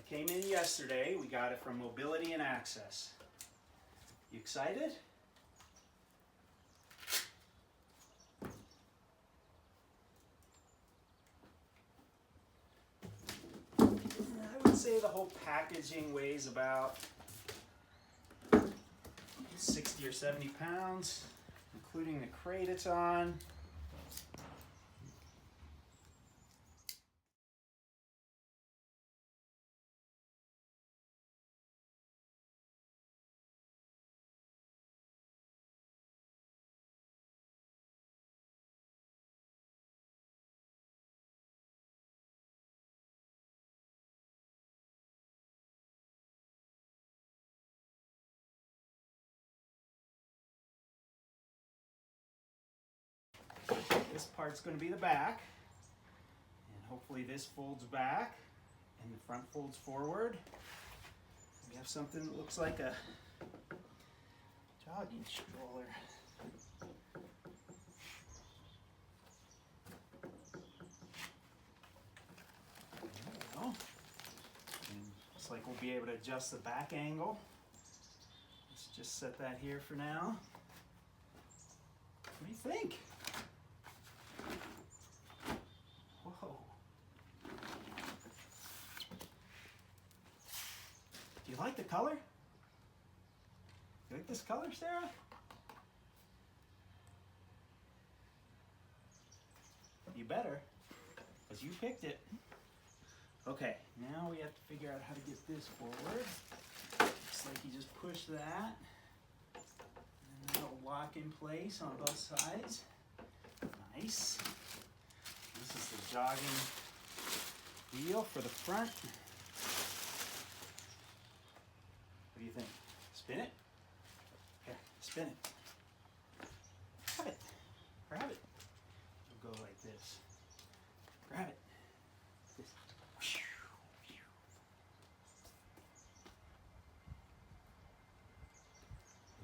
Came in yesterday. We got it from Mobility and Access. You excited? I would say the whole packaging weighs about 60 or 70 pounds, including the crate it's on. This part's going to be the back, and hopefully this folds back and the front folds forward. We have something that looks like a jogging stroller. There we go. And looks like we'll be able to adjust the back angle. Let's just set that here for now. What do you think? Whoa. Do you like the color? You like this color, Sarah? You better, because you picked it. Okay, now we have to figure out how to get this forward. Looks like you just push that, and then it'll lock in place on both sides. Nice. This is the jogging wheel for the front. What do you think? Spin it? Here, spin it. Grab it. Grab it. It'll go like this. Grab it. This.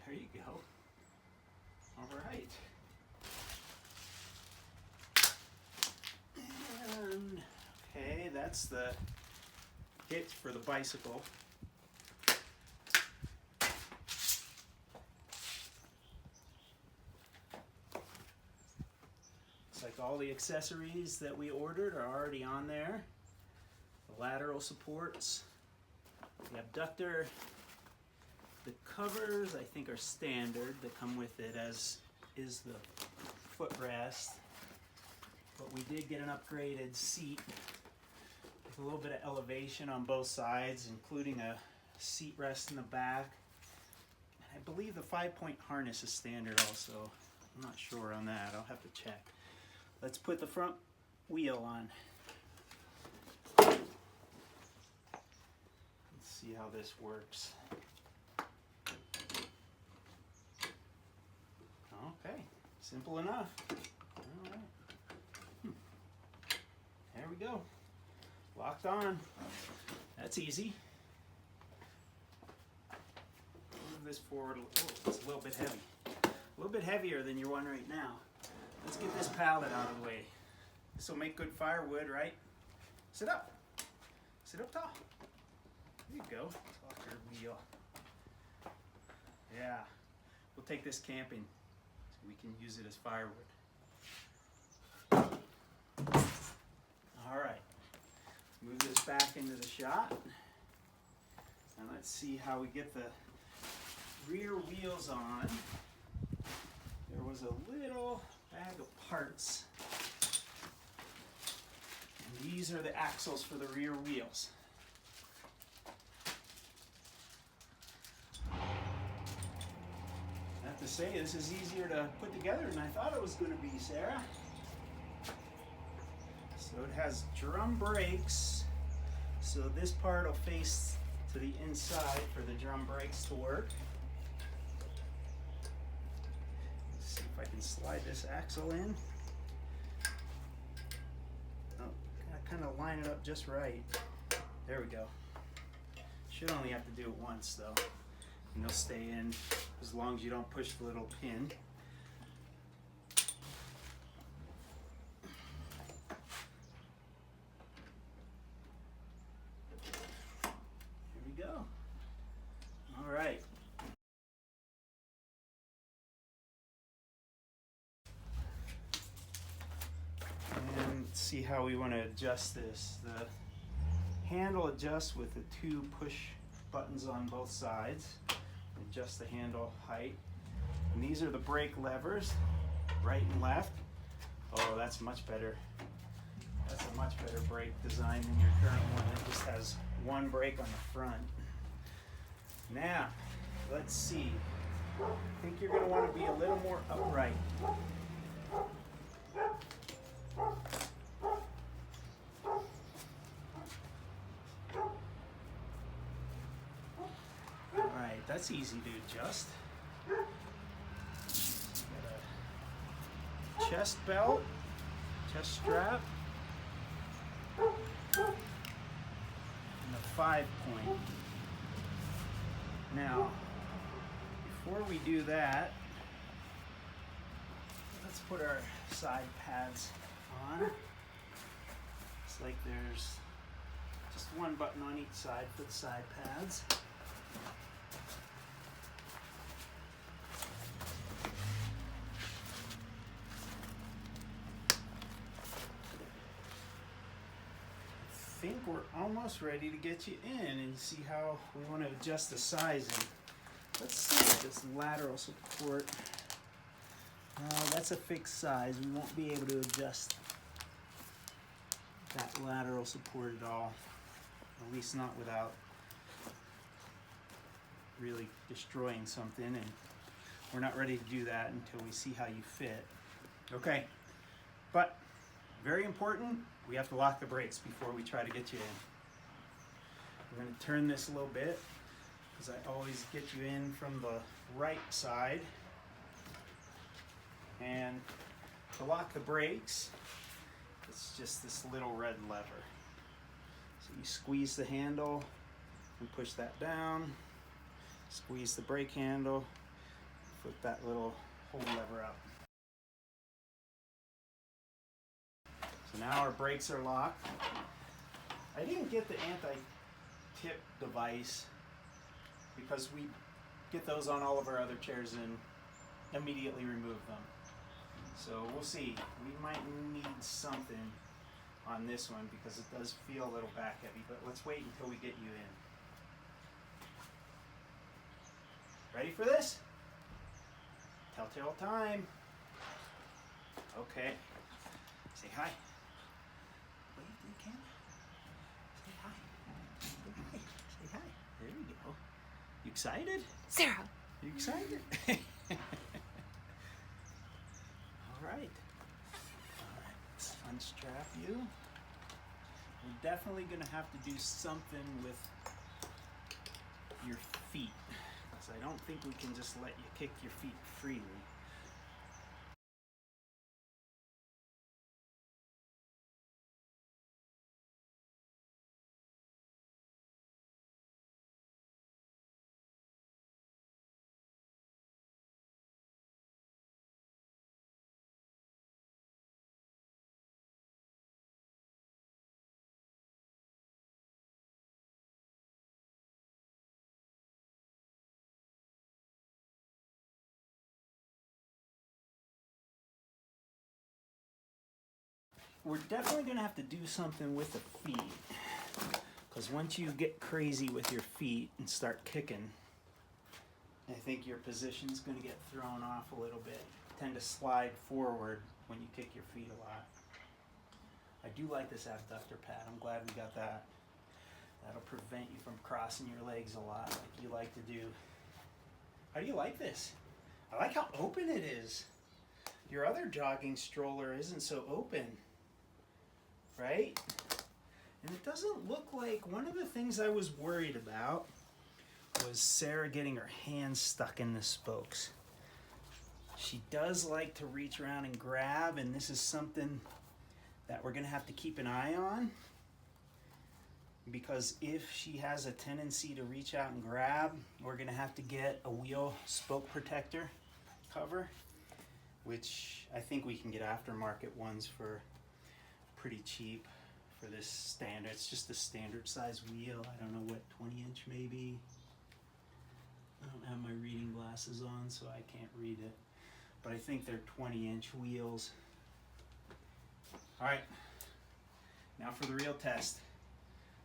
There you go. All right. Okay, that's the hitch for the bicycle. Looks like all the accessories that we ordered are already on there. The lateral supports, the abductor, the covers I think are standard that come with it, as is the footrest. But we did get an upgraded seat with a little bit of elevation on both sides, including a seat rest in the back. And I believe the 5-point harness is standard also. I'm not sure on that. I'll have to check. Let's put the front wheel on. Let's see how this works. Okay, simple enough. All right. There we go. Locked on. That's easy. Move this forward. Oh, it's a little bit heavy. A little bit heavier than your one right now. Let's get this pallet out of the way. This will make good firewood, right? Sit up. Sit up tall. There you go. Off your wheel. Yeah. We'll take this camping so we can use it as firewood. All right. Move this back into the shot. And let's see how we get the rear wheels on. There was a little bag of parts. And these are the axles for the rear wheels. I have to say, this is easier to put together than I thought it was going to be, Sarah. So it has drum brakes. So this part will face to the inside for the drum brakes to work. Let's see if I can slide this axle in. Oh, gotta kind of line it up just right. There we go. Should only have to do it once though. And they'll stay in as long as you don't push the little pin. see how we want to adjust this. The handle adjusts with the 2 push buttons on both sides. Adjust the handle height. And these are the brake levers, right and left. Oh, that's much better. That's a much better brake design than your current one. It just has 1 brake on the front. Now, let's see. I think you're going to want to be a little more upright. Alright, that's easy to adjust. Got a chest belt, chest strap, and a 5-point. Now, before we do that, let's put our side pads on. It's like there's just 1 button on each side for the side pads. I think we're almost ready to get you in and see how we want to adjust the sizing. Let's see this lateral support. That's a fixed size. We won't be able to adjust that lateral support at all. At least not without really destroying something, and we're not ready to do that until we see how you fit. Okay, but very important, we have to lock the brakes before we try to get you in. I'm going to turn this a little bit because I always get you in from the right side. And to lock the brakes, it's just this little red lever. So you squeeze the handle and push that down, squeeze the brake handle, flip that little hold lever up. So now our brakes are locked. I didn't get the anti-tip device because we get those on all of our other chairs and immediately remove them. So we'll see. We might need something on this one because it does feel a little back heavy, but let's wait until we get you in. Ready for this? Telltale time. Okay. Say hi. Wave to the camera. Say hi. Say hi. Say hi. There we go. You excited? Sara. You excited? All right. Let's unstrap you. We're definitely going to have to do something with your feet, because I don't think we can just let you kick your feet freely. We're definitely going to have to do something with the feet, because once you get crazy with your feet and start kicking, I think your position's going to get thrown off a little bit. Tend to slide forward when you kick your feet a lot. I do like this abductor pad. I'm glad we got that. That'll prevent you from crossing your legs a lot like you like to do. How do you like this? I like how open it is. Your other jogging stroller isn't so open. Right? And it doesn't look like, one of the things I was worried about was Sara getting her hands stuck in the spokes. She does like to reach around and grab, and this is something that we're going to have to keep an eye on, because if she has a tendency to reach out and grab, we're going to have to get a wheel spoke protector cover, which I think we can get aftermarket ones for pretty cheap for this standard. It's just a standard size wheel. I don't know what, 20-inch maybe. I don't have my reading glasses on, so I can't read it. But I think they're 20-inch wheels. All right, Now for the real test.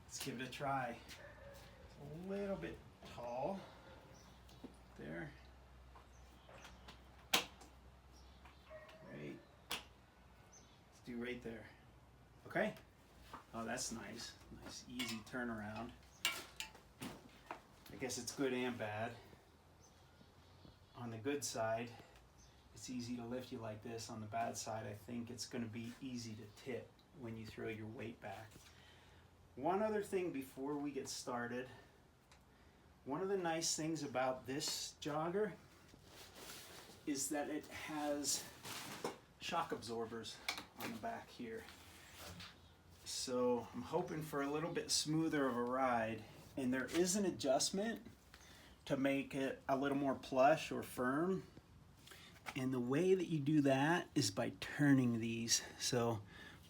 Let's give it a try. It's a little bit tall. There. Right. Let's do right there. Okay? Oh, that's nice. Nice, easy turnaround. I guess it's good and bad. On the good side, it's easy to lift you like this. On the bad side, I think it's going to be easy to tip when you throw your weight back. One other thing before we get started. One of the nice things about this jogger is that it has shock absorbers on the back here. So I'm hoping for a little bit smoother of a ride, and there is an adjustment to make it a little more plush or firm. And the way that you do that is by turning these. So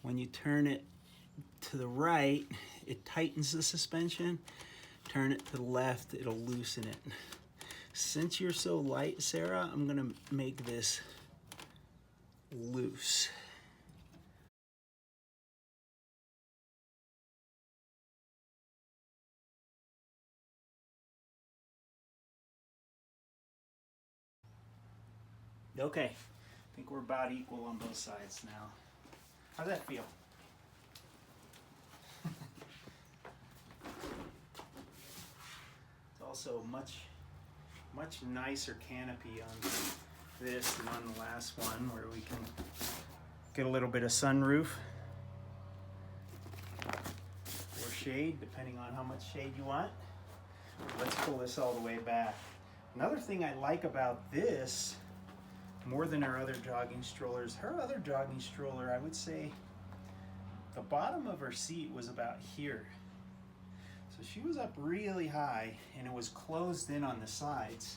when you turn it to the right, it tightens the suspension. Turn it to the left, it'll loosen it. Since you're so light, Sarah, I'm gonna make this loose. Okay, I think we're about equal on both sides now. How's that feel? It's also much nicer canopy on this than on the last one, where we can get a little bit of sunroof or shade, depending on how much shade you want. Let's pull this all the way back. Another thing I like about this, more than her other jogging strollers, her other jogging stroller, I would say the bottom of her seat was about here. So she was up really high and it was closed in on the sides.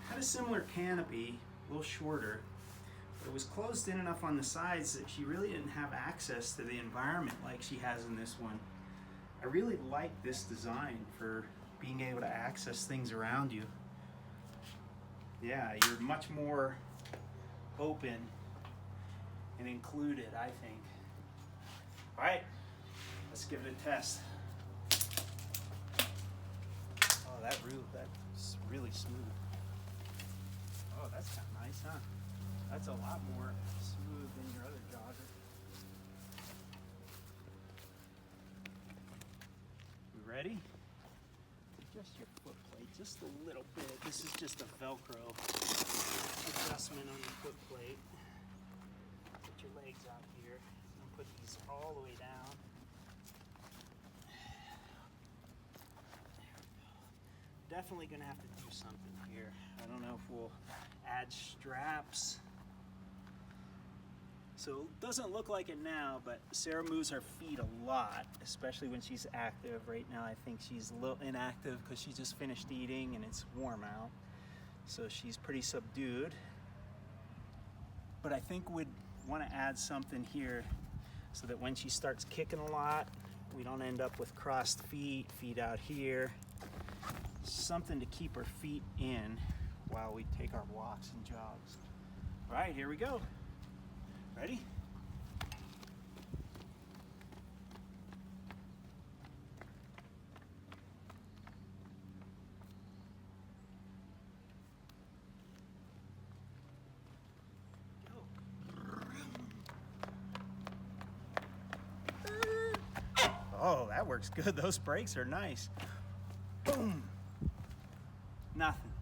Had a similar canopy, a little shorter, but it was closed in enough on the sides that she really didn't have access to the environment like she has in this one. I really like this design for being able to access things around you. Yeah, you're much more open and included, I think. All right, let's give it a test. Oh, that's really smooth. Oh, that's kind of nice, huh? That's a lot more smooth than your other jogger. You ready? Adjust your foot plate just a little bit. This is just a Velcro adjustment on the foot plate. Put your legs out here and put these all the way down. Definitely gonna have to do something here. I don't know if we'll add straps. So it doesn't look like it now, but Sarah moves her feet a lot, especially when she's active. Right now I think she's a little inactive because she just finished eating and it's warm out. So she's pretty subdued. But I think we'd want to add something here so that when she starts kicking a lot, we don't end up with crossed feet, feet out here. Something to keep her feet in while we take our walks and jogs. All right, here we go. Ready? Go. Oh, that works good. Those brakes are nice. Boom. Nothing.